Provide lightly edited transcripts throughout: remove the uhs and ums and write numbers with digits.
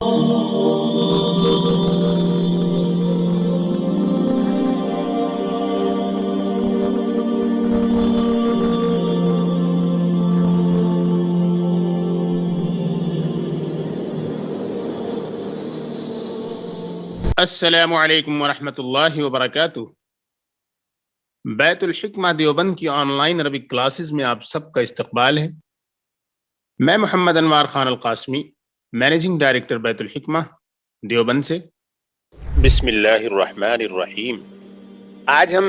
السلام علیکم ورحمۃ اللہ وبرکاتہ۔ بیت الحکمہ دیوبند کی آن لائن عربک کلاسز میں آپ سب کا استقبال ہے۔ میں محمد انوار خان القاسمی، مینیجنگ ڈائریکٹر بیت الحکمہ دیوبند سے۔ بسم اللہ الرحمن الرحیم۔ آج ہم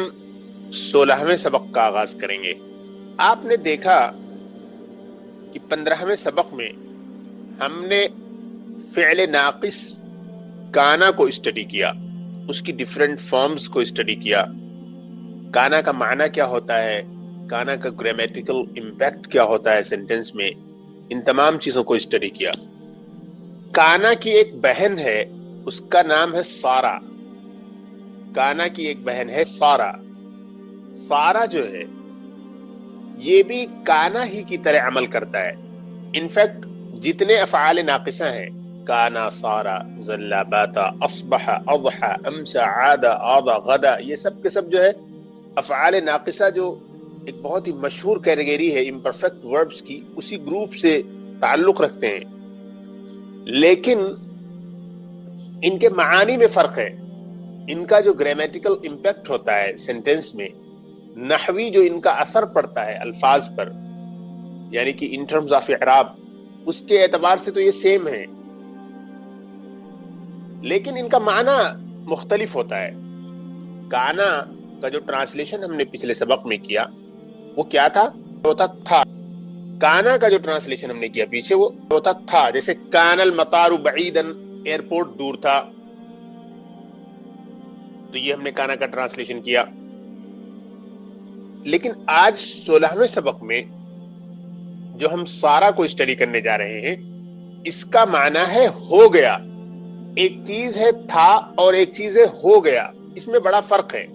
16ویں سبق کا آغاز کریں گے۔ آپ نے دیکھا کہ 15ویں سبق میں ہم نے فعل ناقص کانا کو اسٹڈی کیا، اس کی ڈیفرنٹ فارمز کو اسٹڈی کیا، کانا کا معنی کیا ہوتا ہے، کانا کا گرامیٹیکل امپیکٹ کیا ہوتا ہے سینٹنس میں، ان تمام چیزوں کو اسٹڈی کیا۔ کانا کی ایک بہن ہے، اس کا نام ہے سارا۔ کانا کی ایک بہن ہے سارا۔ سارا جو ہے یہ بھی کانا ہی کی طرح عمل کرتا ہے۔ انفیکٹ جتنے افعال ناقصہ ہیں، کانا، سارا، ظل، باتا، اصبح، اضحى، امسى، عاد، آضى، غدا، یہ سب کے سب جو ہے افعال ناقصہ جو ایک بہت ہی مشہور کیٹیگری ہے امپرفیکٹ وربز کی، اسی گروپ سے تعلق رکھتے ہیں، لیکن ان کے معانی میں فرق ہے۔ ان کا جو گرامیٹیکل امپیکٹ ہوتا ہے سینٹنس میں، نحوی جو ان کا اثر پڑتا ہے الفاظ پر، یعنی کہ ان ٹرمز آف اعراب، اس کے اعتبار سے تو یہ سیم ہے، لیکن ان کا معنی مختلف ہوتا ہے۔ کانا کا جو ٹرانسلیشن ہم نے پچھلے سبق میں کیا وہ کیا تھا؟ ہوتا تھا۔ کانا کا جو ٹرانسلیشن ہم نے کیا پیچھے وہ ہوتا تھا، جیسے کان المطار بعیدا، ایئرپورٹ دور تھا، تو یہ ہم نے کانا کا ٹرانسلیشن کیا۔ لیکن آج 16ویں سبق میں جو ہم سارا کو اسٹڈی کرنے جا رہے ہیں، اس کا معنی ہے ہو گیا۔ ایک چیز ہے تھا اور ایک چیز ہے ہو گیا، اس میں بڑا فرق ہے۔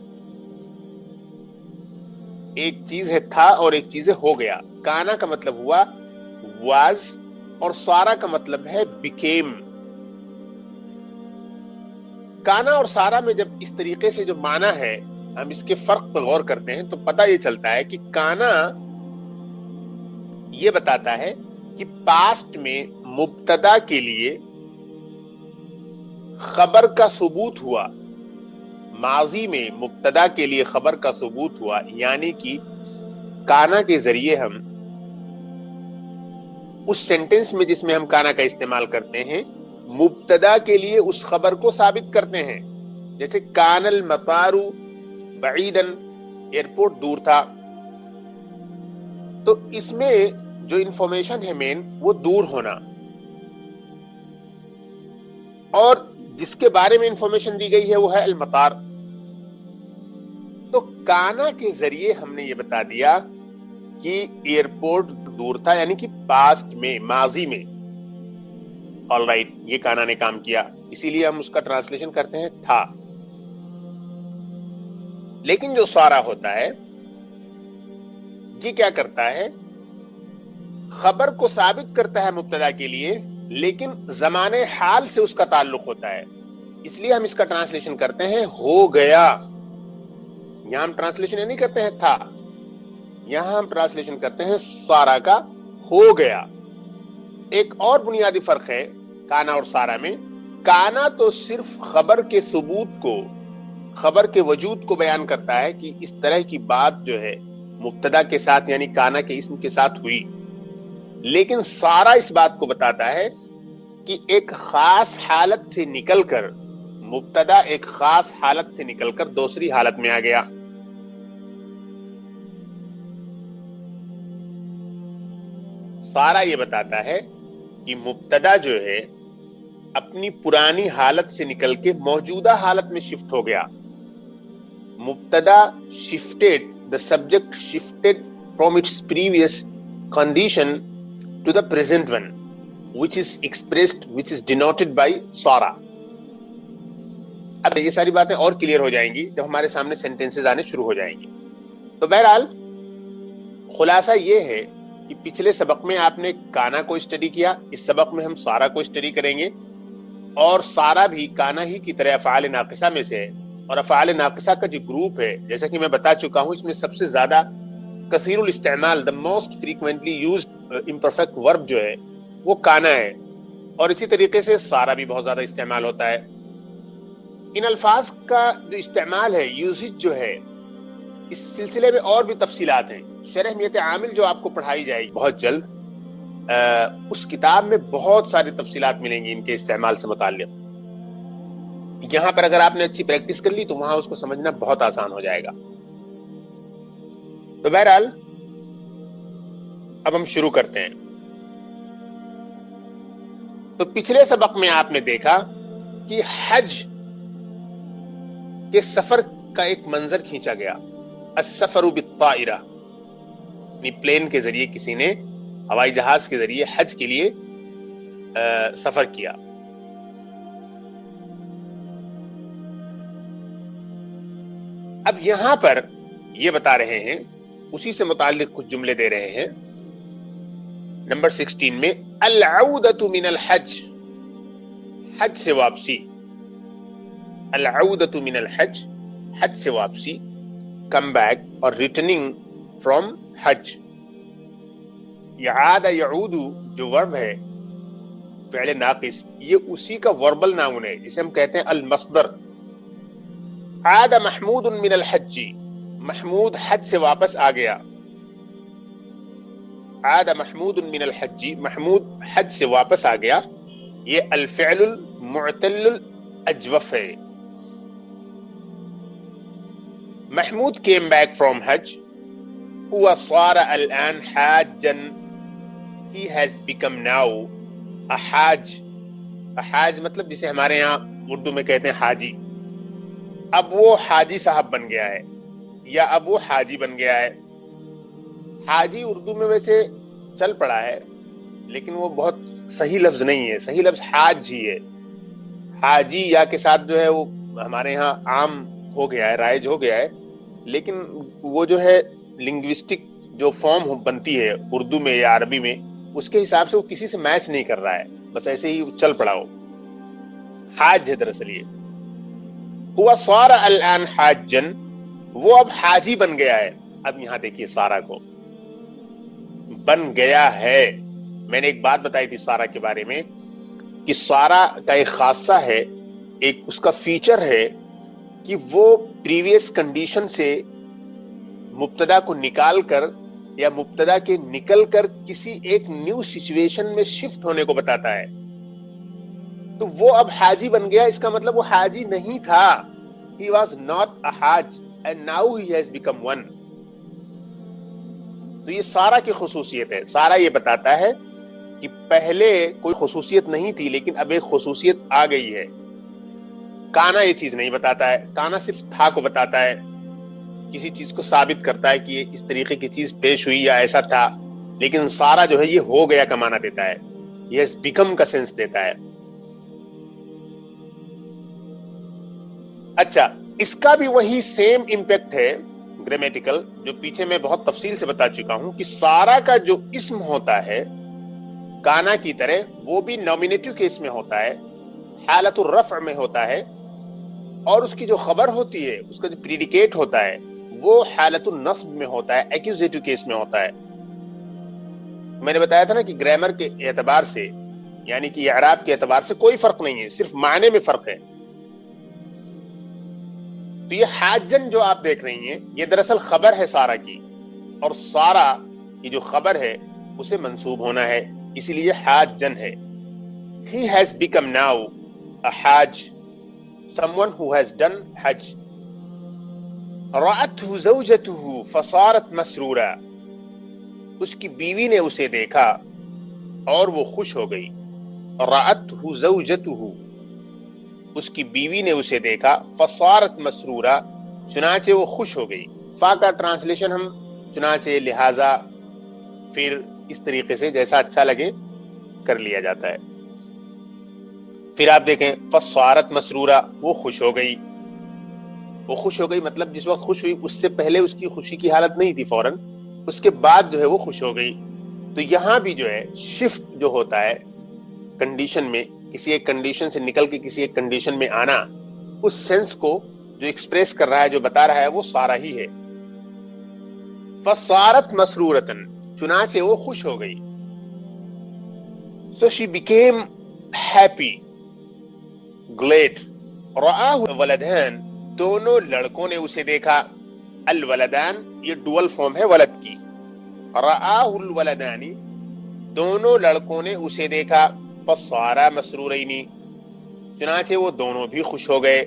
ایک چیز ہے تھا اور ایک چیز ہے ہو گیا۔ کانا کا مطلب ہوا واز اور سارا کا مطلب ہے بیکیم۔ کانا اور سارا میں جب اس طریقے سے جو معنی ہے ہم اس کے فرق پر غور کرتے ہیں تو پتہ یہ چلتا ہے کہ کانا یہ بتاتا ہے کہ پاسٹ میں مبتدا کے لیے خبر کا ثبوت ہوا، ماضی میں مبتدا کے لیے خبر کا ثبوت ہوا، یعنی کہ کانا کے ذریعے ہم اس سینٹنس میں جس میں ہم کانا کا استعمال کرتے ہیں مبتدا کے لیے اس خبر کو ثابت کرتے ہیں۔ جیسے کان المطار بعیدا، ایئرپورٹ دور تھا، تو اس میں جو انفارمیشن ہے مین وہ دور ہونا، اور جس کے بارے میں انفارمیشن دی گئی ہے وہ ہے المطار۔ تو کانا کے ذریعے ہم نے یہ بتا دیا کہ ایئرپورٹ دور تھا، یعنی کہ پاسٹ میں، ماضی میں۔ آل رائٹ، یہ کانا نے کام کیا، اسی لیے ہم اس کا ٹرانسلیشن کرتے ہیں تھا۔ لیکن جو سارا ہوتا ہے یہ کیا کرتا ہے؟ خبر کو ثابت کرتا ہے مبتدا کے لیے، لیکن زمانے حال سے اس کا تعلق ہوتا ہے، اس لیے ہم اس کا ٹرانسلیشن کرتے ہیں ہو گیا۔ یہاں ہم ٹرانسلیشن نہیں کرتے ہیں تھا، یہاں ہم ٹرانسلیشن کرتے ہیں سارا کا ہو گیا۔ ایک اور بنیادی فرق ہے کانا اور سارا میں۔ کانا تو صرف خبر کے ثبوت کو، خبر کے وجود کو بیان کرتا ہے کہ اس طرح کی بات جو ہے مبتدا کے ساتھ یعنی کانا کے اسم کے ساتھ ہوئی، لیکن سارا اس بات کو بتاتا ہے کہ ایک خاص حالت سے نکل کر، مبتدا ایک خاص حالت سے نکل کر دوسری حالت میں آ گیا۔ سارا یہ بتاتا ہے کہ مبتدا جو ہے اپنی پرانی حالت سے نکل کے موجودہ حالت میں شفٹ ہو گیا۔ مبتدا shifted, the subject shifted from its previous condition to the present one, which is expressed, which is denoted by سارا۔ اب یہ ساری باتیں اور کلیئر ہو جائیں گی جب ہمارے سامنے سینٹنسز آنے شروع ہو جائیں گے۔ تو بہرحال خلاصہ یہ ہے کہ پچھلے سبق میں آپ نے کانا کو اسٹڈی کیا، اس سبق میں ہم سارا کو اسٹڈی کریں گے۔ اور سارا بھی کانا ہی کی طرح افعال ناقصہ میں سے ہے، اور افعال ناقصہ کا جو گروپ ہے جیسا کہ میں بتا چکا ہوں، اس میں سب سے زیادہ کثیر الاستعمال the most frequently used imperfect verb جو ہے وہ کانا ہے، اور اسی طریقے سے سارا بھی بہت زیادہ استعمال ہوتا ہے۔ ان الفاظ کا جو استعمال ہے، یوزج جو ہے، اس سلسلے میں اور بھی تفصیلات ہیں۔ شرح میت عامل جو آپ کو پڑھائی جائے گی بہت جلد، اس کتاب میں بہت ساری تفصیلات ملیں گی ان کے استعمال سے متعلق۔ یہاں پر اگر آپ نے اچھی پریکٹس کر لی تو وہاں اس کو سمجھنا بہت آسان ہو جائے گا۔ تو بہرحال اب ہم شروع کرتے ہیں۔ تو پچھلے سبق میں آپ نے دیکھا کہ حج کے سفر کا ایک منظر کھینچا گیا، السفر بالطائرہ، یعنی پلین کے ذریعے کسی نے ہوائی جہاز کے ذریعے حج کے لیے سفر کیا۔ اب یہاں پر یہ بتا رہے ہیں، اسی سے متعلق کچھ جملے دے رہے ہیں۔ نمبر 16 میں العودۃ من الحج، حج سے واپسی، العودۃ من الحج، حج سے واپسی، کم بیک اور ریٹرننگ فرام حج۔ یعاد یعود جو ورب ہے فعل ناقص، یہ اسی کا وربل ناؤن ہے جسے ہم کہتے ہیں المصدر۔ عاد محمود من الحج، محمود حج سے واپس آ گیا۔ عاد محمود من الحج، محمود حج سے واپس آ گیا، یہ الفعل المعتل الاجوف ہے۔ Mahmood came back from Hajj، هو صار الآن Haja, he has become now a حاج۔ حاج مطلب جسے ہمارے یہاں اردو میں کہتے ہیں حاجی، اب وہ حاجی صاحب بن گیا ہے، یا اب وہ حاجی بن گیا ہے۔ حاجی اردو میں ویسے چل پڑا ہے لیکن وہ بہت صحیح لفظ نہیں ہے، صحیح لفظ حاج ہی ہے۔ حاجی یا کے ساتھ جو ہے وہ ہمارے ہاں عام ہو گیا ہے، رائج ہو گیا ہے، لیکن وہ جو ہے لنگوسٹک جو فارم بنتی ہے اردو میں یا عربی میں، اس کے حساب سے وہ کسی سے میچ نہیں کر رہا ہے، بس ایسے ہی چل پڑا ہو۔ حاج ہے دراصل یہ۔ ہوا صار الان حاجن، وہ اب حاجی بن گیا ہے۔ اب یہاں دیکھیے سارا کو، بن گیا ہے۔ میں نے ایک بات بتائی تھی سارا کے بارے میں کہ سارا کا ایک خاصہ ہے، ایک اس کا فیچر ہے کہ وہ پریویس کنڈیشن سے مبتدا کو نکال کر یا مبتدا کے نکل کر کسی ایک نیو سچویشن میں شفٹ ہونے کو بتاتا ہے۔ تو وہ اب حاجی بن گیا، اس کا مطلب وہ حاجی نہیں تھا، he was not a Haj and now he has become one۔ تو یہ سارا کی خصوصیت ہے۔ سارا یہ بتاتا ہے کہ پہلے کوئی خصوصیت نہیں تھی لیکن اب ایک خصوصیت آ گئی ہے۔ کانا یہ چیز نہیں بتاتا ہے، کانا صرف تھا کو بتاتا ہے، کسی چیز کو ثابت کرتا ہے کہ یہ اس طریقے کی چیز پیش ہوئی یا ایسا تھا، لیکن سارا جو ہے یہ ہو گیا کا معنی دیتا ہے، یہ has become کا سینس دیتا ہے۔ اچھا، اس کا بھی وہی سیم امپیکٹ ہے گرامیٹیکل، جو پیچھے میں بہت تفصیل سے بتا چکا ہوں کہ سارا کا جو اسم ہوتا ہے کانا کی طرح، وہ بھی نومینیٹو کیس میں ہوتا ہے، حالت الرفع میں ہوتا ہے، اور اس کی جو خبر ہوتی ہے، اس کا جو پریڈیکیٹ ہوتا ہے، وہ حالت النصب میں ہوتا ہے، ایکوزیٹو کیس میں ہوتا ہے۔ میں نے بتایا تھا نا کہ گرامر کے اعتبار سے، یعنی کہ اعراب کے اعتبار سے کوئی فرق نہیں ہے، صرف معنی میں فرق ہے۔ تو یہ حاجن جو آپ دیکھ رہی ہیں، یہ دراصل خبر ہے سارا کی، اور سارا کی جو خبر ہے اسے منصوب ہونا ہے، اسی لیے حاجن ہے۔ He has become now a Haj, someone who has done حج۔ رأته زوجته فصارت مسرورا، اس کی بیوی نے اسے دیکھا اور وہ خوش ہو گئی۔ رأته زوجته، اس کی بیوی نے اسے دیکھا، فصارت مسرورا، چنانچہ وہ خوش ہو گئی۔ فا کا ٹرانسلیشن ہم چنانچہ، لہذا، پھر اس طریقے سے جیسا اچھا لگے کر لیا جاتا ہے۔ پھر آپ دیکھیں فصارت مسرورا، وہ خوش ہو گئی۔ وہ خوش ہو گئی مطلب جس وقت خوش ہوئی اس سے پہلے اس کی خوشی کی حالت نہیں تھی فوراً، اس کے بعد جو ہے وہ خوش ہو گئی۔ تو یہاں بھی جو ہے شفٹ جو ہوتا ہے کنڈیشن میں، کسی ایک کنڈیشن سے نکل کے کسی ایک کنڈیشن میں آنا، اس سینس کو جو ایکسپریس کر رہا ہے، جو بتا رہا ہے، وہ سارا ہی ہے. فصارت مسرورتن، چنانچہ وہ خوش ہو گئی. So she became happy, glad. رآہ ولدان، دونوں لڑکوں نے اسے دیکھا. الولدان یہ ڈوئل فارم ہے ولد کی. رآہ الولدانی، دونوں لڑکوں نے اسے دیکھا. فصارا مسرورین، چنانچہ وہ دونوں بھی خوش ہو گئے.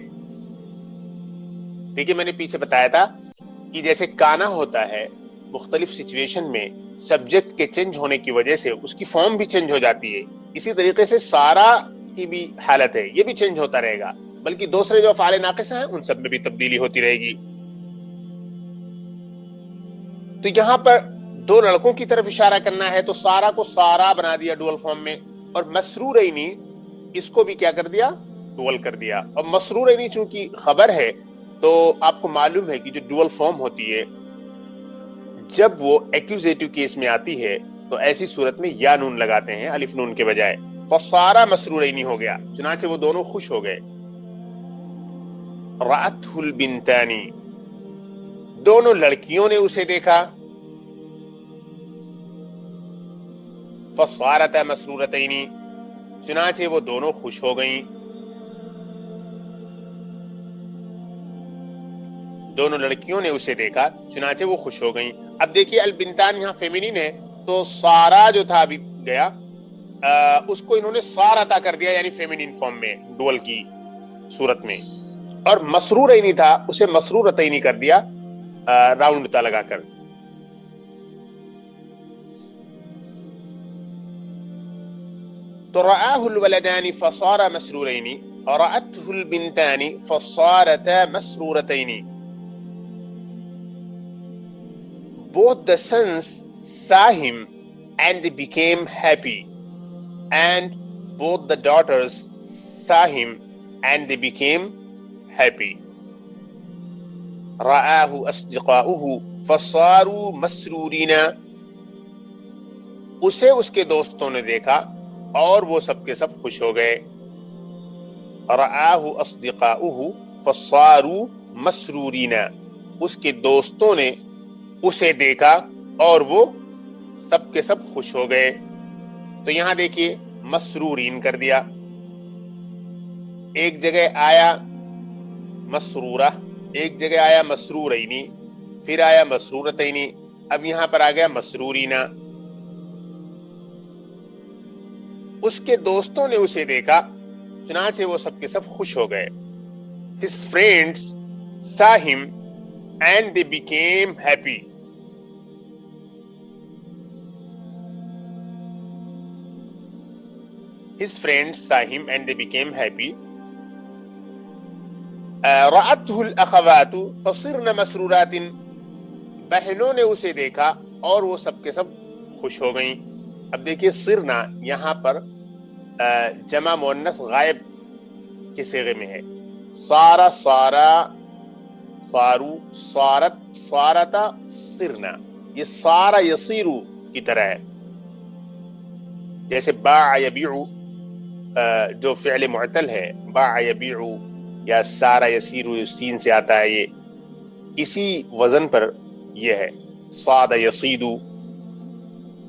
دیکھیے میں نے پیچھے بتایا تھا کہ جیسے کانا ہوتا ہے، مختلف سچویشن میں سبجیکٹ کے چینج ہونے کی وجہ سے اس کی فارم بھی چینج ہو جاتی ہے. اسی طریقے سے سارا کی بھی حالت ہے، یہ بھی چینج ہوتا رہے گا، بلکہ دوسرے جو افعال ناقصہ ہیں ان سب میں بھی تبدیلی ہوتی رہے گی. تو یہاں پر دو لڑکوں کی طرف اشارہ کرنا ہے، تو سارا کو سارا بنا دیا ڈوئل فارم میں، اور مسرورینی اس کو بھی کیا کر دیا، ڈوئل کر دیا. اور مسرورینی چونکہ خبر ہے تو آپ کو معلوم ہے کہ جو ڈوئل فارم ہوتی ہے جب وہ ایکوزیٹو کیس میں آتی ہے تو ایسی صورت میں یا نون لگاتے ہیں الف نون کے بجائے. فصارا مسرورینی ہو گیا، چنانچہ وہ دونوں خوش ہو گئے. رأتہ البنتانی، دونوں لڑکیوں نے اسے دیکھا. فصارتا مسرورتین، چنانچہ وہ دونوں خوش ہو گئیں. دونوں لڑکیوں نے اسے دیکھا، چنانچہ وہ خوش ہو گئیں. اب دیکھیے البنتان یہاں فیمینین ہے، تو سارا جو تھا ابھی گیا اس کو انہوں نے سارتا کر دیا، یعنی فیمینین فارم میں ڈوئل کی صورت میں. اور مسرورینی تھا، اسے مسرورتینی کر دیا راؤنڈ تا لگا کر. تو رآہ الولدان فصار مسرورین، رأته البنتان فصارتا مسرورتین. Both the sons saw him and they became happy, and both the daughters saw him and they became happy. رآه أصدقاؤه فصاروا مسرورين، اسے اس کے دوستوں نے دیکھا اور وہ سب کے سب خوش ہو گئے. رآه أصدقاؤه فصاروا مسرورين، اس کے دوستوں نے اسے دیکھا اور وہ سب کے سب خوش ہو گئے. تو یہاں دیکھیے مسرورین کر دیا، ایک جگہ آیا مسرورہ، ایک جگہ آیا مسرورینی، پھر آیا مسرورتینی، اب یہاں پر آ گیا مسرورینا. اس کے دوستوں نے اسے دیکھا، چنانچہ وہ سب کے سب خوش ہو گئے. His friends saw him and they became happy. His friends saw him and they became happy. رأته الأخوات فصرن مسرورات، بہنوں نے اسے دیکھا اور وہ سب کے سب خوش ہو گئیں. اب دیکھیے صرنا یہاں پر جمع مؤنث غائب کے صیغے میں ہے. صارا صارا، صارو، صارت، صارتا، صرنا، یہ صارا یصیرو کی طرح ہے. جیسے باع یبیعو جو فعل معتل ہے، باع یبیعو یا سارا یسیرو سین سے آتا ہے، یہ اسی وزن پر یہ ہے. صاد یصیدو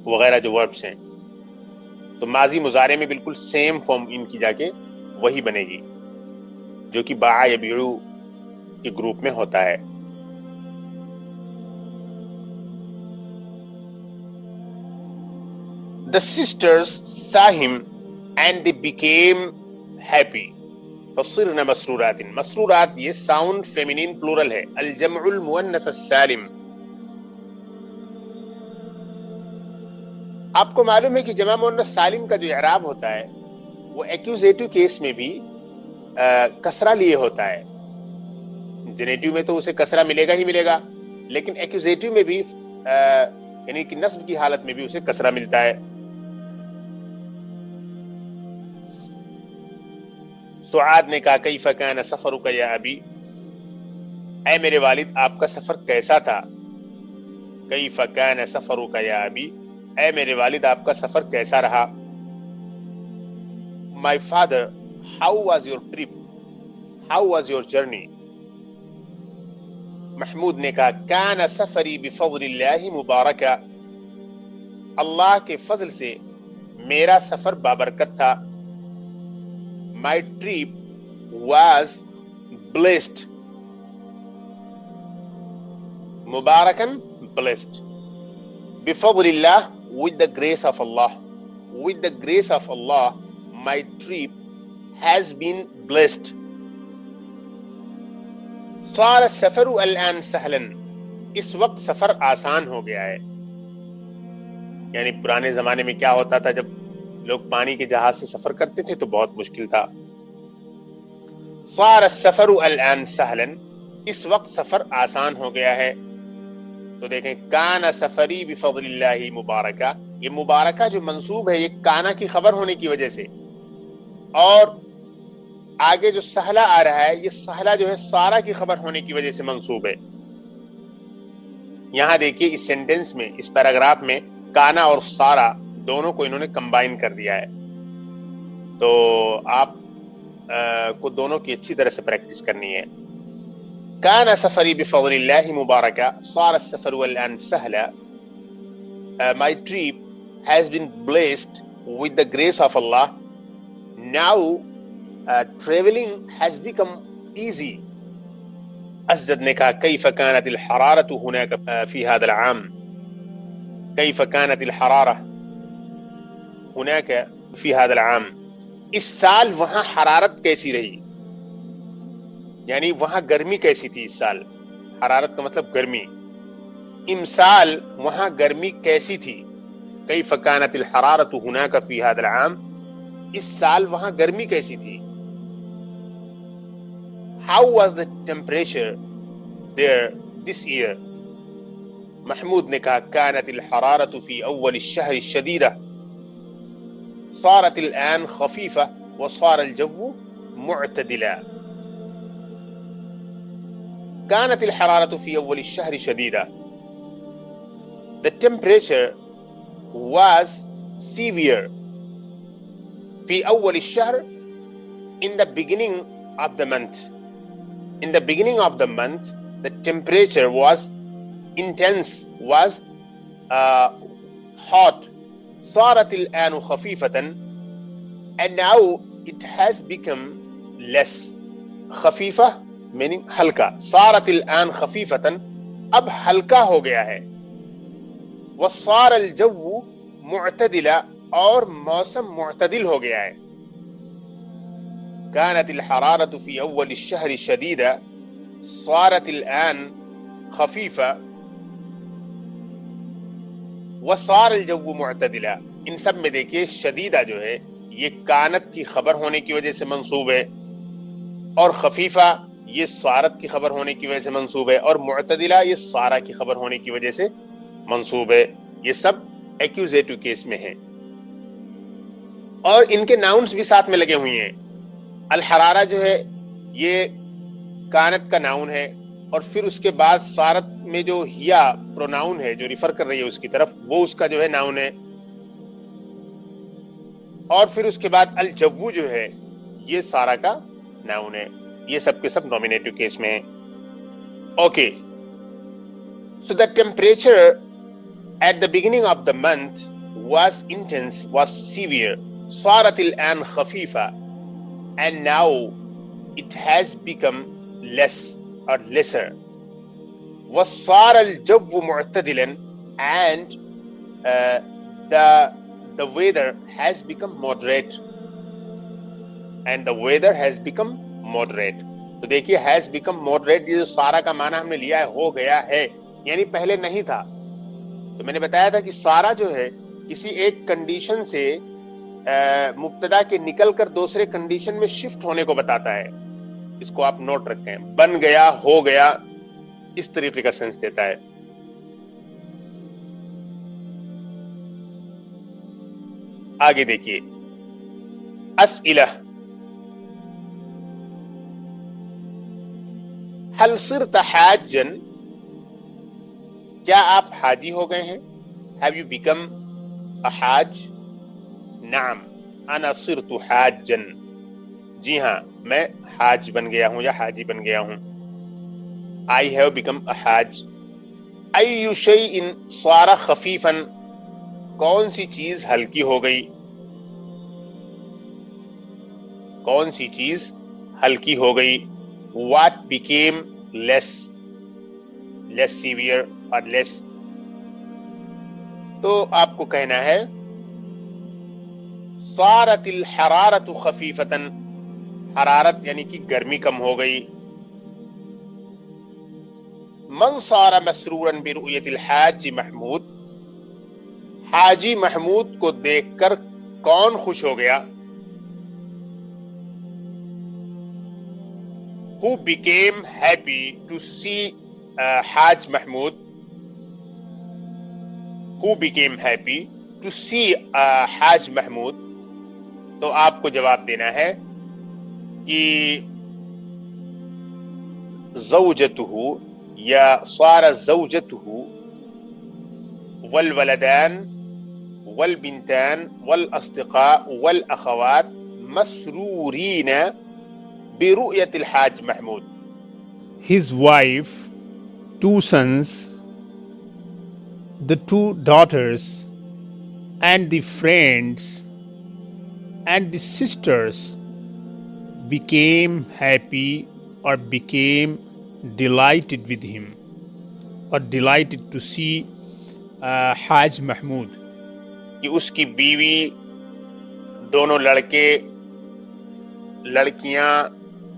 وغیرہ جو وربس ہیں، تو ماضی مضارع میں بالکل سیم فارم ان کی جا کے وہی بنے گی جو کہ باع یبیعو کے گروپ میں ہوتا ہے. The sisters saw him and they became happy. فصرن مسرورات، مسرورات یہ ساؤنڈ فیمینین پلورل ہے، الجمع المؤنث السالم. آپ کو معلوم ہے کہ جمع مؤنث سالم کا جو اعراب ہوتا ہے وہ ایکوزیٹو کیس میں بھی کسرہ لیے ہوتا ہے. جنیٹیو میں تو اسے کسرہ ملے گا ہی ملے گا، لیکن ایکوزیٹو میں بھی یعنی کہ نصب کی حالت میں بھی اسے کسرہ ملتا ہے. سعاد نے کہا کیف کان سفرک یا ابی، اے میرے والد آپ کا سفر کیسا تھا. کیف کان سفرک یا ابی، اے میرے والد آپ کا سفر کیسا رہا. my father, how was your trip? How was your journey? Mahmood نے کہا کان سفری بفضل اللہ مبارکہ، اللہ کے فضل سے میرا سفر بابرکت تھا. My trip was blessed. مبارکن blessed. بفضل اللہ with the grace of Allah. With the grace of Allah, my trip has been blessed. صار السفر الآن سهلا. اس وقت سفر آسان ہو گیا ہے. یعنی پرانے زمانے میں کیا ہوتا تھا، جب لوگ پانی کے جہاز سے سفر کرتے تھے تو بہت مشکل تھا. صار السفر الآن سهلا. اس وقت سفر آسان ہو گیا ہے. تو دیکھیں کان سفری بفضل اللہ مبارکہ، یہ مبارکہ جو منصوب ہے یہ کانا کی خبر ہونے کی وجہ سے، اور آگے جو سہلا آ رہا ہے یہ سہلا جو ہے سارا کی خبر ہونے کی وجہ سے منصوب ہے. یہاں دیکھیے اس سینٹنس میں، اس پیراگراف میں کانا اور سارا دونوں کو انہوں نے کمبائن کر دیا ہے. تو آپ کو دونوں کی اچھی طرح سے پریکٹس کرنی ہے. کان سفری بفضل اللہ مبارکہ، صار السفر الآن سہلا. My trip has been blessed with the grace of Allah. Now traveling has become easy. Asjad نے کہا کیف كانت الحرارة هناك في هذا العام. كيف كانت الحرارة هناك في هذا العام. اس سال وہاں حرارت کیسی رہی، یعنی وہاں گرمی کیسی تھی اس سال. حرارت کا مطلب گرمی. امسال وہاں گرمی کیسی تھی. کیف كانت الحرارة هناك في هذا العام. اس سال وہاں گرمی کیسی تھی. How was the temperature there this year? Mahmood نے کہا كانت الحرارة في أول الشهر شديدة، صارت الآن خفيفة وصار الجو معتدلا. كانت الحرارة في أول الشهر شديدة. The temperature was severe في أول الشهر, in the beginning of the month. In the beginning of the month, the temperature was intense, was hot. صارت الآن خفيفة, and now it has become less. خفیفہ meaning ہلکا. صارت الآن خفیفة, اب ہلکا ہو گیا ہے. وصار الجو معتدلا, اور موسم معتدل ہو گیا ہے. كانت الحرارة في أول الشهر شديدة، صارت الآن خفيفة وصار الجو معتدلا. ان سب میں دیکھیے شدیدہ جو ہے یہ کانت کی خبر ہونے کی وجہ سے منصوب ہے، اور خفیفہ یہ صارت کی خبر ہونے کی وجہ سے منصوب ہے، اور معتدلا یہ صارہ کی خبر ہونے کی وجہ سے منصوب ہے. یہ سب ایکوزیٹو کیس میں ہیں، اور ان کے ناؤنز بھی ساتھ میں لگے ہوئے ہیں. الحرارہ جو ہے یہ کانت کا ناؤن ہے، اور پھر اس کے بعد صارت میں جو ہیا پروناؤن ہے جو ریفر کر رہی ہے اس کی طرف، وہ اس کا جو ہے ناؤن ہے. اور پھر اس کے بعد الجو جو ہے یہ سارا کا ناؤن ہے. یہ سب کے سب نومینیٹو کیس میں ہیں. Okay, so the temperature at the beginning of the month was intense, was severe. صارت الآن خفيفة, and now it has become less or lesser. وصار الجو معتدلا, and the weather has become moderate. And the weather has become moderate. تو دیکھیے has become moderate، یہ جو سارا کا معنی ہم نے لیا ہے ہو گیا ہے، یعنی پہلے نہیں تھا. تو میں نے بتایا تھا کہ سارا جو ہے کسی ایک کنڈیشن سے مبتدا کے نکل کر دوسرے کنڈیشن میں شفٹ ہونے کو بتاتا ہے. اس کو آپ نوٹ رکھیں. بن گیا، ہو گیا، اس طریقے کا سینس دیتا ہے. آگے دیکھیے اسئلہ. هل صرت حاجا، کیا آپ حاجی ہو گئے ہیں؟ Have you become a حاج؟ نعم، انا صرت حاجن، جی ہاں میں حاج بن گیا ہوں یا حاجی بن گیا ہوں. I have become a حاج. ای شیء صار خفیفا، کون سی چیز ہلکی ہو گئی، کون سی چیز ہلکی ہو گئی. What became less severe اور less. تو آپ کو کہنا ہے صارت الحرارت خفیفتا، حرارت یعنی کہ گرمی کم ہو گئی. من صار مسرورا برؤیت الحاج محمود، حاجی محمود کو دیکھ کر کون خوش ہو گیا. Who became happy to see Haj Mahmood? Who became happy to see Haj Mahmood? تو آپ کو جواب دینا ہے کہ زوجته یا صار زوجته والولدان والبنتان والاصدقاء والاخوات مسرورین برؤیت الحاج Mahmood. His wife, 2 sons, the 2 daughters, and the friends and the sisters became happy or became delighted with him or delighted to see Haj Mahmood. کہ اس کی بیوی، دونوں لڑکے، لڑکیاں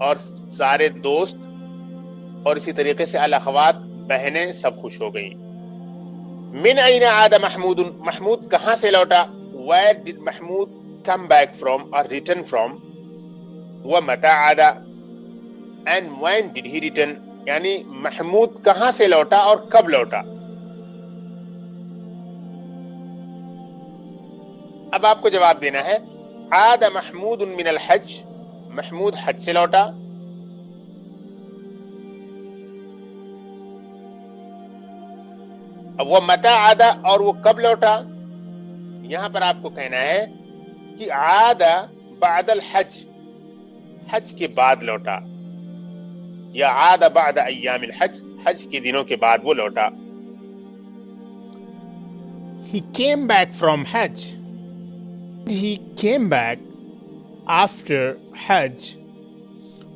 اور سارے دوست اور اسی طریقے سے الاخوات بہنیں سب خوش ہو گئیں. من این عاد محمود، محمود کہاں سے لوٹا. Where did Mahmood come back from or return from. ومتى عاد and when did he return، یعنی محمود کہاں سے لوٹا اور کب لوٹا. اب آپ کو جواب دینا ہے عاد محمود من الحج، محمود حج سے لوٹا. اب وہ متى عاد اور وہ کب لوٹا. یہاں پر آپ کو کہنا ہے کہ عاد بعد الحج، حج کے بعد لوٹا، یا عاد بعد ایام الحج، حج کے دنوں کے بعد وہ لوٹا. He came back from Hajj. He came back after Hajj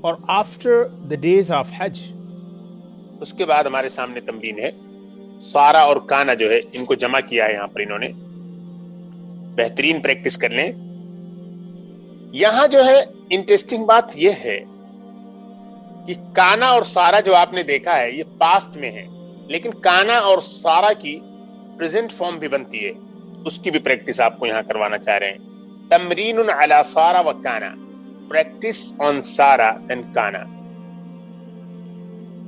or after the days of Hajj. اس کے بعد ہمارے سامنے تمرین ہے. سارا اور کانا جو ہے ان کو جمع کیا ہے یہاں پر انہوں نے. بہترین پریکٹس کر لیں. یہاں جو ہے انٹرسٹنگ بات یہ ہے کہ کانا اور سارا جو آپ نے دیکھا ہے یہ پاسٹ میں ہے، لیکن کانا اور سارا کی پریزنٹ فارم بھی بنتی ہے. اس کی بھی پریکٹس آپ کو یہاں کروانا چاہ رہے ہیں. تمرین علی سارا و کانا، پریکٹس آن سارا اینڈ کانا.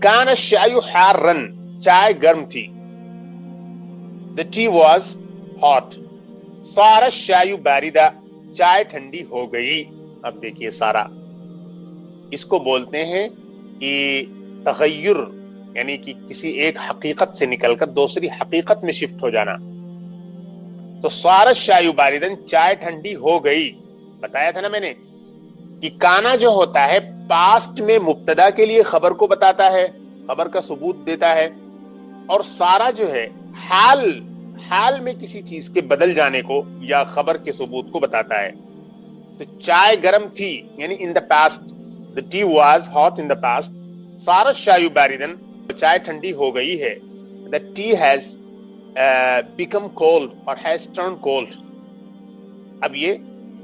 کان الشائی حارا، چائے گرم تھی. The tea was hot. صار الشائی باردہ، چائے ٹھنڈی ہو گئی. اب دیکھیے سارا، اس کو بولتے ہیں کہ تغیر، یعنی کہ کسی ایک حقیقت سے نکل کر دوسری حقیقت میں شفٹ ہو جانا. تو صار الشائی باردن، چائے ٹھنڈی ہو گئی. بتایا تھا نا میں نے کہ کانا جو ہوتا ہے پاسٹ میں مبتدا کے لیے خبر کو بتاتا ہے، خبر کا ثبوت دیتا ہے، اور سارا جو ہے حال میں کسی چیز کے بدل جانے کو یا خبر کے ثبوت کو بتاتا ہے. تو چائے گرم تھی یعنی in the past. The tea was hot in the past. صار الشائی باردن، چائے ٹھنڈی ہو گئی ہے. The tea has become cold or has turned cold. اب یہ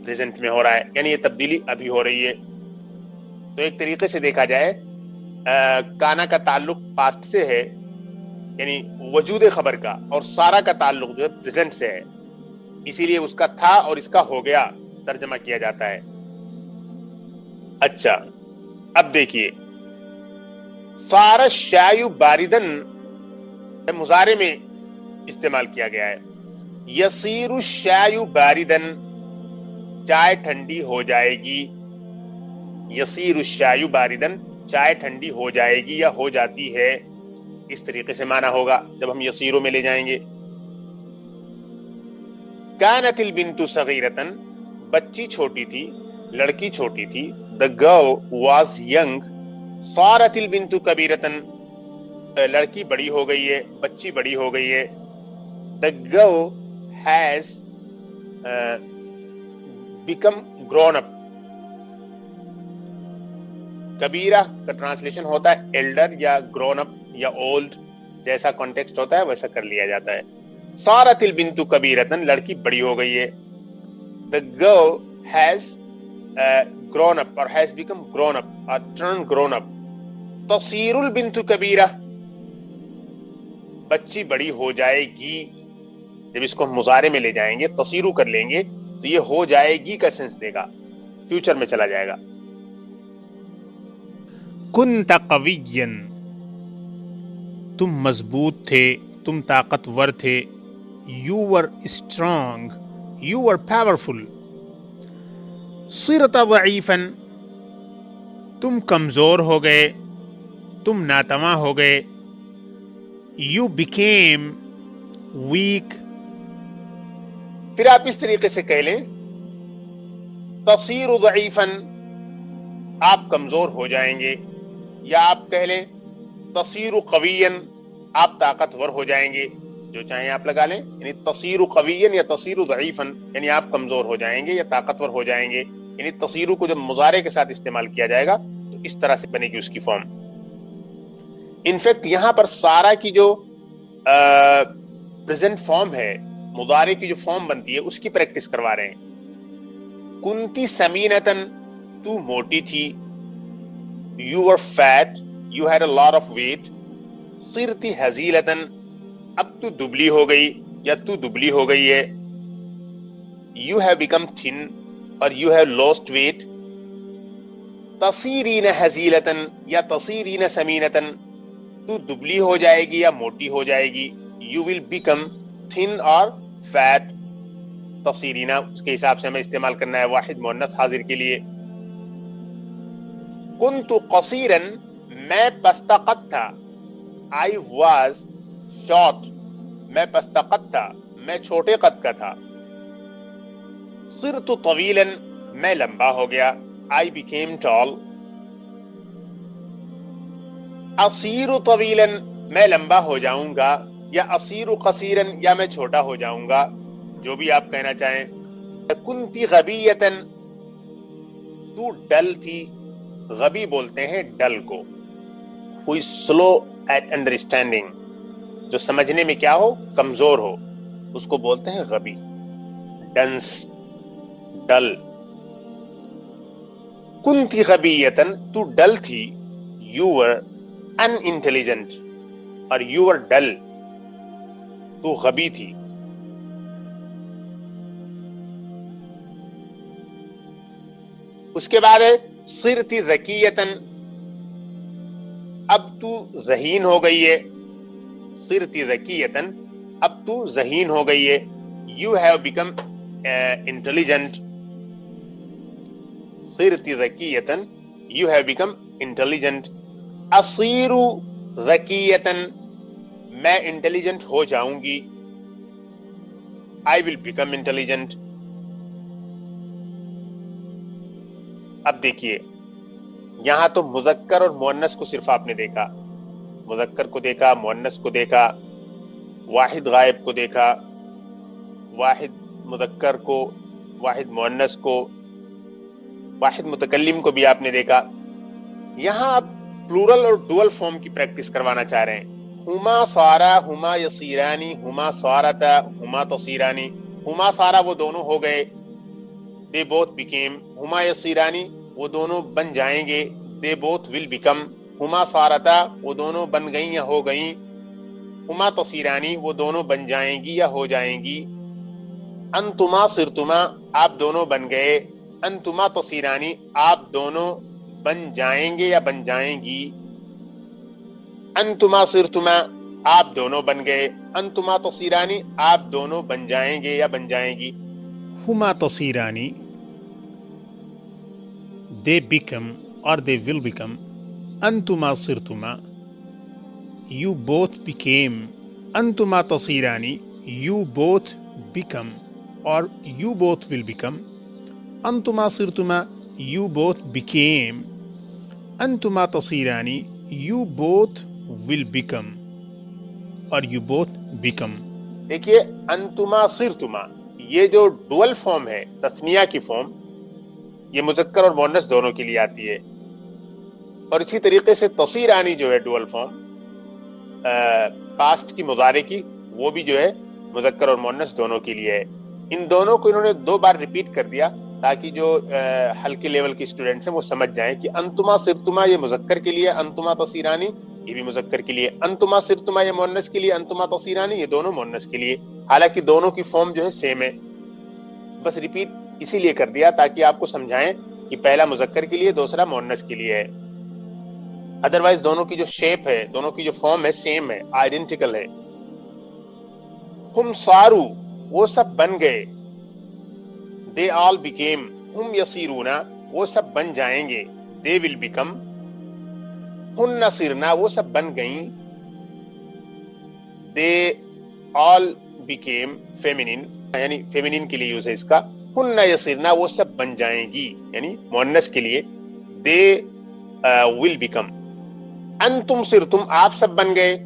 پریزنٹ میں ہو رہا ہے، یعنی یہ تبدیلی ابھی ہو رہی ہے. تو ایک طریقے سے دیکھا جائے کانا کا تعلق پاسٹ سے ہے، یعنی وجود خبر کا، اور سارا کا تعلق جو ہے پریزنٹ سے ہے. اسی لیے اس کا تھا اور اس کا ہو گیا ترجمہ کیا جاتا ہے. اچھا اب دیکھیے صار الشائی باردن مضارع میں استعمال کیا گیا ہے. یصیر الشائی باردن، چائے ٹھنڈی ہو جائے گی. یصیر الشائی باردن، چائے ٹھنڈی ہو جائے گی یا ہو جاتی ہے. اس طریقے سے معنی ہوگا جب ہم یصیروں میں لے جائیں گے. کانت البنت صغیرتن، بچی چھوٹی تھی، لڑکی چھوٹی تھی. The girl was young. صارت البنت کبیرتن، لڑکی بڑی ہو گئی ہے، بچی بڑی ہو گئی ہے. The girl has become grown up. کبیرہ کا ٹرانسلیشن ہوتا ہے ایلڈر یا گرون اپ یا اولڈ، جیسا کانٹیکسٹ ہوتا ہے ویسا کر لیا جاتا ہے. صارت البنت کبیرتن، لڑکی بڑی ہو گئی ہے. The girl has grown up or has become grown up or turned grown up. تصیر البنت کبیرہ، بچی بڑی ہو جائے گی. جب اس کو ہم مضارع میں لے جائیں گے، تصیرو کر لیں گے تو یہ ہو جائے گی کا سینس دے گا، فیوچر میں چلا جائے گا. کنت قویا، تم مضبوط تھے، تم طاقتور تھے. You were strong, you were powerful. صرت ضعیفا، تم کمزور ہو گئے، تم ناتواں ہو گئے. You became weak. پھر آپ اس طریقے سے کہہ لیں تصیر ضعیفا، آپ کمزور ہو جائیں گے، یا آپ کہہ لیں تصیر قویا، آپ طاقتور ہو جائیں گے، جو چاہیں آپ لگا لیں. یعنی تصیر قویا یا تصیر ضعیفا، یعنی آپ کمزور ہو جائیں گے یا طاقتور ہو جائیں گے. یعنی تصیر کو جب مضارع کے ساتھ استعمال کیا جائے گا تو اس طرح سے بنے گی اس کی فارم. انفیکٹ یہاں پر سارا کی جو پریزنٹ فارم ہے، مضارع کی جو فارم بنتی ہے اس کی پریکٹس کروا رہے ہیں. کنتی سمینتن، تو موٹی تھی. You were fat, you had a lot of weight. صرتی ہزیلتن، اب تو دبلی ہو گئی یا تو دبلی ہو گئی ہے. You have become thin or you have lost weight. تصیرین ہزیلتن یا تصیرین سمینتن، تو دبلی ہو جائے گی یا موٹی ہو جائے گی. You will become thin or fat. تصیرینہ اس کے حساب سے ہمیں استعمال کرنا ہے واحد مؤنث حاضر کے لیے. کنت قصیرا، میں پست قد تھا. I was short، میں پست قد تھا، میں چھوٹے قد کا تھا. صرت طویلا، میں لمبا ہو گیا. I became tall. اصیر طویلا، میں لمبا ہو جاؤں گا، یا اصیر قصیرا، یا میں چھوٹا ہو جاؤں گا، جو بھی آپ کہنا چاہیں. کنتی غبیتا، تو ڈل تھی. غبی بولتے ہیں ڈل کو. who is slow at understanding، جو سمجھنے میں کیا ہو، کمزور ہو، اس کو بولتے ہیں غبی. ڈنس، ڈل. کنتی غبیتا، تو ڈل تھی. you were unintelligent اور you were dull، تو غبی تھی. اس کے بعد ہے صرتی ذکیتن، اب تو ذہین ہو گئی ہے. صرتی ذکیتن، اب تو ذہین ہو گئی ہے. You have become intelligent. صرتی ذکیتن، you have become intelligent. اصیر ذکیتن، میں انٹیلیجنٹ ہو جاؤں گی. I will become intelligent. اب دیکھیے یہاں تو مذکر اور مؤنث کو صرف آپ نے دیکھا، مذکر کو دیکھا، مؤنث کو دیکھا، واحد غائب کو دیکھا، واحد مذکر کو، واحد مؤنث کو، واحد متکلم کو بھی آپ نے دیکھا. یہاں آپ پلورل اور ڈوئل فارم کی پریکٹس کروانا چاہ رہے ہیں. ہما صارا، ہما یصیرانی، ہما صارتا، ہما تصیرانی. ہما صارا وہ دونوں ہو گئے، they both became. ہما یصیرانی وہ دونوں بن جائیں گے، they both will become. ہما صارتا وہ دونوں بن گئیں یا ہو گئیں. ہما تصیرانی وہ دونوں بن جائیں گی یا ہو جائیں گی. انتما صرتما آپ دونوں بن گئے. انتما تصیرانی آپ دونوں بن جائیں گے یا بن جائیں گی. انتما صرتما آپ دونوں بن گئے. انتما تصیرانی آپ دونوں بن جائیں گے یا بن جائیں گی. ہما تصیرانی، they become or they will become. انتما صرتما، you both became. انتما تصیرانی، you both become or you both will become. انتما صرتما you both became, انتما تصيرانی you both will become, اور you both become. دیکھیے انتما صرتما یہ جو ڈوئل فارم ہے تثنیہ کی فارم یہ مذکر اور مؤنث دونوں کے لیے آتی ہے، اور اسی طریقے سے تصیرانی جو ہے ڈوئل فارم پاسٹ کی مضارع کی وہ بھی جو ہے مذکر اور مؤنث دونوں کے لیے ہے. ان دونوں کو انہوں نے 2 بار ریپیٹ کر دیا تاکہ جو ہلکے لیول کے اسٹوڈنٹس ہیں وہ سمجھ جائیں کہ انتما صرتما یہ مذکر کے لیے، انتما تصیرانی یہ بھی مذکر کے لیے، انتما صرتما یہ مؤنث کے لیے، انتما تصیرانی یہ دونوں مؤنث کے لیے. حالانکہ دونوں کی فارم جو ہے سیم ہے، بس ریپیٹ اسی لیے کر دیا تاکہ آپ کو سمجھائیں کہ پہلا مذکر کے لیے دوسرا مؤنث کے لیے ہے. ادروائز دونوں کی جو شیپ ہے، دونوں کی جو فارم ہے سیم ہے، آئیڈینٹیکل ہے. ہم صارو وہ سب بن گئے، they all became، ہم یصیرونا وہ سب بن جائیں گے، they will become. ہن صرنا وہ سب بن گئیں، they all became feminine، یعنی فیمینین کے لیے یوز ہے اس کا. ہن یصیرنا وہ سب بن جائیں گی یعنی مؤنث کے لیے، they will become. انتم صرتم آپ سب بن گئے،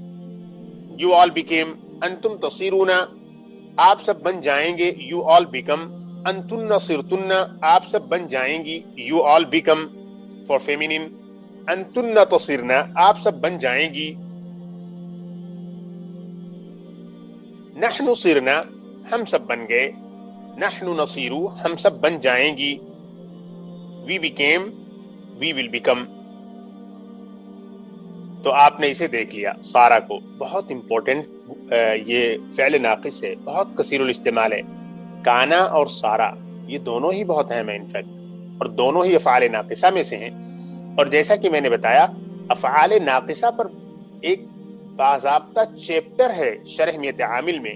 you all became. انتم تصیرونا آپ سب بن جائیں گے، you all become. انتن صرتن آپ سب بن جائیں گی، you all become for feminine. انتن تصرنا آپ سب بن جائیں گی. نحن صرنا ہم سب بن گئے، نحن نصیرو ہم سب بن جائیں گی. we became we will become. تو آپ نے اسے دیکھ لیا سارا کو. بہت امپورٹنٹ یہ فعل ناقص ہے، بہت کثیر الاستعمال ہے. کانا اور سارا یہ دونوں ہی بہت اہم ہیں انفیکٹ، اور دونوں ہی افعال ناقصہ میں سے ہیں. اور جیسا کہ میں نے بتایا افعال ناقصہ پر ایک باضابطہ چیپٹر ہے شرح میت عامل میں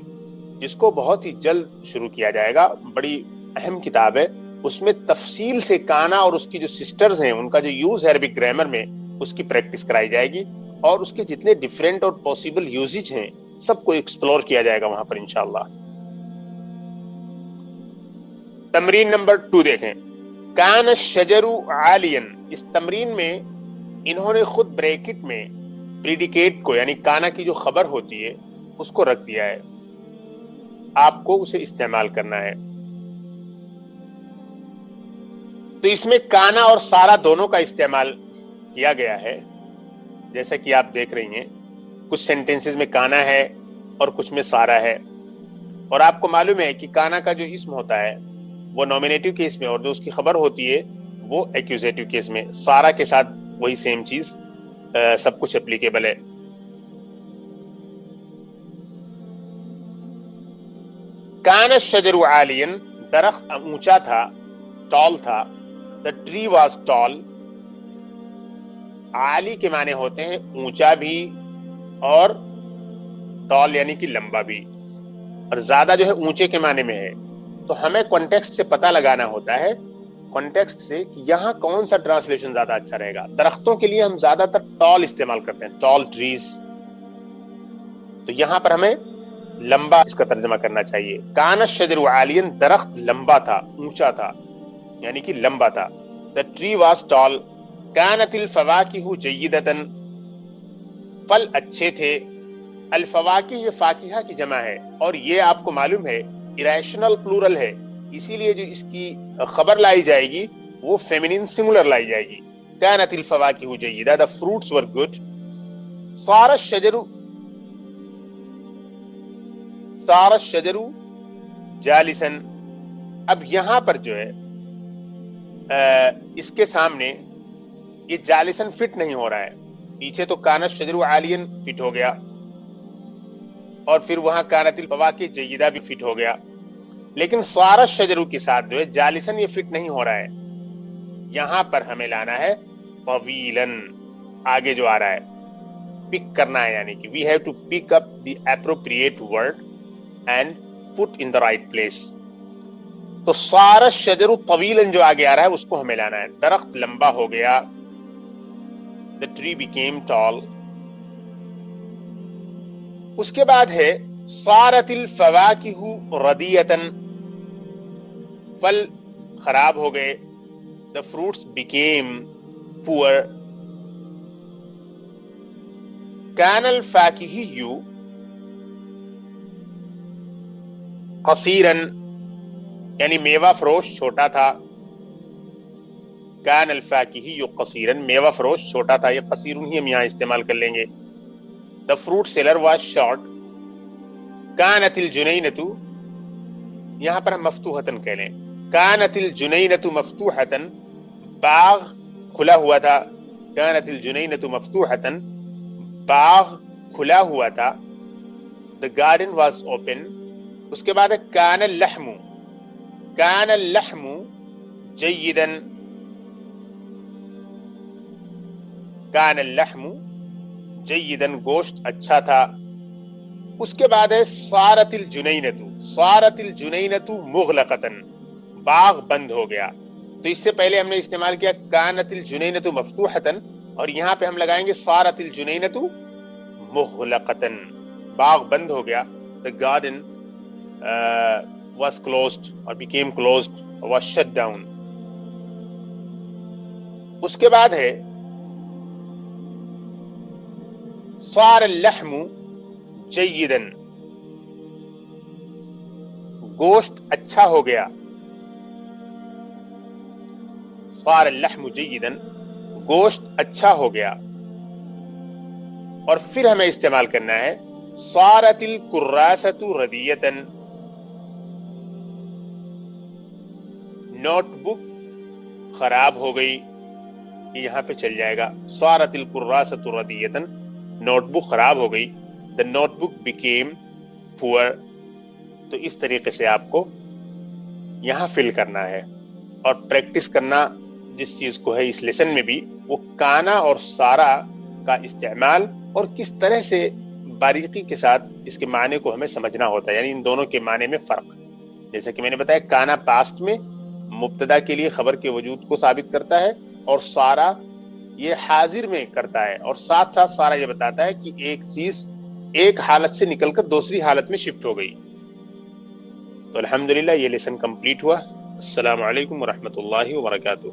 جس کو بہت ہی جلد شروع کیا جائے گا. بڑی اہم کتاب ہے، اس میں تفصیل سے کانا اور اس کی جو سسٹرز ہیں ان کا جو یوز ہے عربک گرامر میں اس کی پریکٹس کرائی جائے گی، اور اس کے جتنے ڈیفرنٹ اور پاسبل یوزج ہیں سب کو ایکسپلور کیا جائے گا وہاں پر انشاءاللہ. تمرین نمبر 2 دیکھیں. کان الشجر عالیا، اس تمرین میں انہوں نے خود بریکٹ میں پریڈیکیٹ کو یعنی کانا کی جو خبر ہوتی ہے اس کو رکھ دیا ہے، آپ کو اسے استعمال کرنا ہے. تو اس میں کانا اور سارا دونوں کا استعمال کیا گیا ہے جیسا کہ آپ دیکھ رہی ہیں. کچھ سینٹنسز میں کانا ہے اور کچھ میں سارا ہے. اور آپ کو معلوم ہے کہ کانا کا جو اسم ہوتا ہے وہ نومینیٹو کیس میں، اور جو اس کی خبر ہوتی ہے وہ ایکوزیٹو کیس میں. سارا کے ساتھ وہی سیم چیز سب کچھ اپلیکیبل ہے. کان الشجر عالیا، درخت اونچا تھا، ٹال تھا. The tree was tall. عالی کے معنی ہوتے ہیں اونچا بھی اور ٹال یعنی کہ لمبا بھی، اور زیادہ جو ہے اونچے کے معنی میں ہے. تو ہمیں کانٹیکسٹ سے پتہ لگانا ہوتا ہے، کانٹیکسٹ سے کہ یہاں کون سا ٹرانسلیشن زیادہ اچھا رہے گا. درختوں کے لیے ہم زیادہ تر ٹال استعمال کرتے ہیں، ٹال ٹریز. تو یہاں پر ہمیں لمبا اس کا ترجمہ کرنا چاہیے. کان الشجر عالیا، درخت لمبا تھا، اونچا تھا یعنی کہ لمبا تھا. The tree was tall. كانت الفواكه جيدة، پھل اچھے تھے. الفواکہ یہ فاکہہ کی جمع ہے، اور یہ آپ کو معلوم ہے اریشنل پلورل ہے، اسی لیے جو اس کی خبر لائی جائے گی وہ فیمینین سنگولر لائی جائے گی. كانت الفواكه جيدة، the fruits were good. صار الشجر جالسا. اب یہاں پر جو ہے اس کے سامنے یہ جالسن فٹ نہیں ہو رہا ہے. پیچھے تو کان الشجر عالیا فٹ ہو گیا، اور پھر وہاں کانت الفواکہ جیدہ بھی فٹ ہو گیا، لیکن صار الشجر کے ساتھ جو ہے جالسن یہ فٹ نہیں ہو رہا ہے. یہاں پر ہمیں لانا ہے طویلا، آگے جو آ رہا ہے پک کرنا ہے، یعنی کہ we have to pick up the appropriate word and put in the right place. تو صار الشجر طویلا جو آگے آ رہا ہے اس کو ہمیں لانا ہے. درخت لمبا ہو گیا، the tree became tall. اس کے بعد ہے صارت الفواکہ ردیۃ، پھل خراب ہو گئے. The fruits became poor. كان الفاكهي قصيرا یعنی میوہ فروش چھوٹا تھا. كان الفاكهي قصيرا میوہ فروش چھوٹا تھا. یہ قصیر ہی ہم یہاں استعمال کر لیں گے. The fruit seller was short. كانت الجنينة یہاں پر ہم مفتوحتاً کہہ لیں. كانت الجنينة مفتوحة باغ کھلا ہوا تھا. كانت الجنينة مفتوحة باغ کھلا ہوا تھا. The garden was open. اس کے بعد كان اللحم. كان اللحم جيدا. كان اللحم جيدا گوشت اچھا تھا. اس کے بعد ہے صارت الجنينة. صارت الجنينة مغلقة باغ بند ہو گیا. تو اس سے پہلے ہم نے استعمال کیا كانت الجنينة مفتوحة اور یہاں پہ ہم لگائیں گے صارت الجنينة مغلقة باغ بند ہو گیا. The garden was closed or became closed or was shut down. اس کے بعد ہے صار اللحم جيدا گوشت اچھا ہو گیا. صار اللحم جيدا گوشت اچھا ہو گیا. اور پھر ہمیں استعمال کرنا ہے صارت الكراسة ردية. نوٹ بک خراب ہو گئی. یہ یہاں پہ چل جائے گا صارت الكراسة ردية نوٹ بک خراب ہو گئی. The notebook became poor. تو اس طریقے سے آپ کو یہاں فل کرنا ہے اور پریکٹس کرنا جس چیز کو ہے اس لیسن میں بھی وہ کانا اور سارا کا استعمال اور کس طرح سے باریکی کے ساتھ اس کے معنی کو ہمیں سمجھنا ہوتا ہے. یعنی ان دونوں کے معنی میں فرق. جیسا کہ میں نے بتایا کانا پاسٹ میں مبتدا کے لیے خبر کے وجود کو ثابت کرتا ہے اور سارا یہ حاضر میں کرتا ہے اور ساتھ ساتھ سارا یہ بتاتا ہے کہ ایک چیز ایک حالت سے نکل کر دوسری حالت میں شفٹ ہو گئی. تو الحمدللہ یہ لیسن کمپلیٹ ہوا. السلام علیکم ورحمۃ اللہ وبرکاتہ.